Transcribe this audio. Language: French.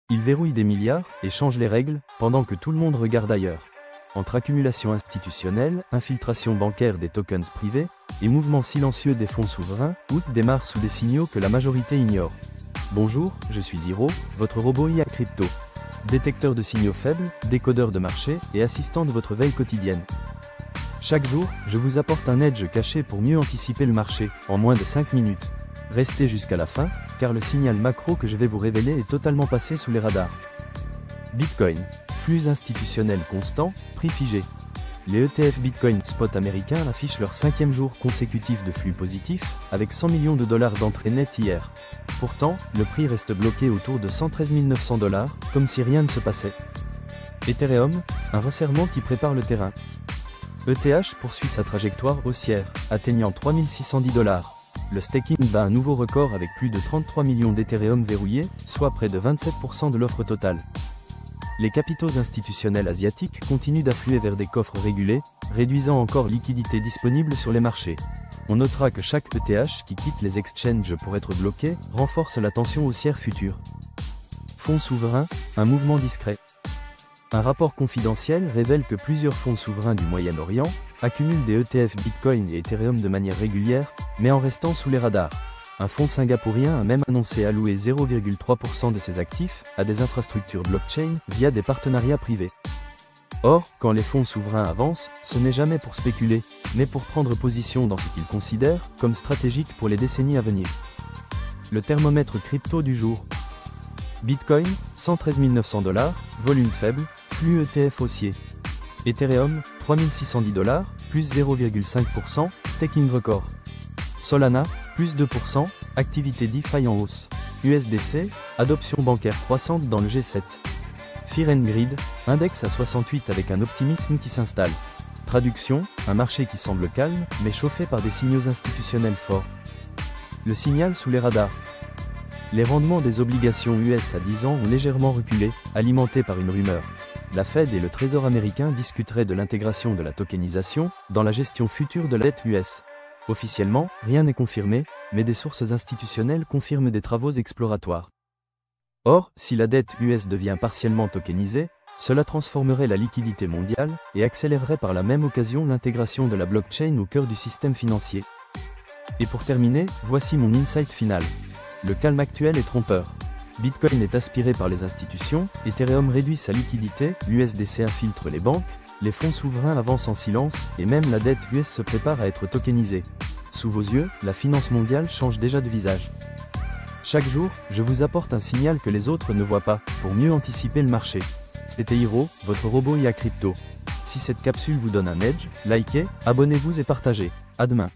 Il verrouille des milliards et change les règles, pendant que tout le monde regarde ailleurs. Entre accumulation institutionnelle, infiltration bancaire des tokens privés, et mouvements silencieux des fonds souverains, Out démarre sous des signaux que la majorité ignore. Bonjour, je suis Hiro, votre robot IA crypto. Détecteur de signaux faibles, décodeur de marché et assistant de votre veille quotidienne. Chaque jour, je vous apporte un edge caché pour mieux anticiper le marché, en moins de 5 minutes. Restez jusqu'à la fin, car le signal macro que je vais vous révéler est totalement passé sous les radars. Bitcoin. Flux institutionnel constant, prix figé. Les ETF Bitcoin Spot américains affichent leur 5e jour consécutif de flux positif, avec 100 millions de dollars d'entrée nette hier. Pourtant, le prix reste bloqué autour de 113 900 $, comme si rien ne se passait. Ethereum, un resserrement qui prépare le terrain. ETH poursuit sa trajectoire haussière, atteignant 3610 $. Le staking bat un nouveau record avec plus de 33 millions d'Ethereum verrouillés, soit près de 27% de l'offre totale. Les capitaux institutionnels asiatiques continuent d'affluer vers des coffres régulés, réduisant encore liquidité disponible sur les marchés. On notera que chaque ETH qui quitte les exchanges pour être bloqué, renforce la tension haussière future. Fonds souverains, un mouvement discret. Un rapport confidentiel révèle que plusieurs fonds souverains du Moyen-Orient accumulent des ETF Bitcoin et Ethereum de manière régulière, mais en restant sous les radars. Un fonds singapourien a même annoncé allouer 0,3% de ses actifs à des infrastructures blockchain via des partenariats privés. Or, quand les fonds souverains avancent, ce n'est jamais pour spéculer, mais pour prendre position dans ce qu'ils considèrent comme stratégique pour les décennies à venir. Le thermomètre crypto du jour. Bitcoin, 113 900 $, volume faible, flux ETF haussier. Ethereum, 3610 $, plus 0,5%, staking record. Solana, plus 2%, activité DeFi en hausse. USDC, adoption bancaire croissante dans le G7. Fear and Greed, index à 68 avec un optimisme qui s'installe. Traduction, un marché qui semble calme, mais chauffé par des signaux institutionnels forts. Le signal sous les radars. Les rendements des obligations US à 10 ans ont légèrement reculé, alimentés par une rumeur. La Fed et le Trésor américain discuteraient de l'intégration de la tokenisation dans la gestion future de la dette US. Officiellement, rien n'est confirmé, mais des sources institutionnelles confirment des travaux exploratoires. Or, si la dette US devient partiellement tokenisée, cela transformerait la liquidité mondiale et accélérerait par la même occasion l'intégration de la blockchain au cœur du système financier. Et pour terminer, voici mon insight final. Le calme actuel est trompeur. Bitcoin est aspiré par les institutions, Ethereum réduit sa liquidité, l'USDC infiltre les banques, les fonds souverains avancent en silence, et même la dette US se prépare à être tokenisée. Sous vos yeux, la finance mondiale change déjà de visage. Chaque jour, je vous apporte un signal que les autres ne voient pas, pour mieux anticiper le marché. C'était Hiro, votre robot IA crypto. Si cette capsule vous donne un edge, likez, abonnez-vous et partagez. À demain.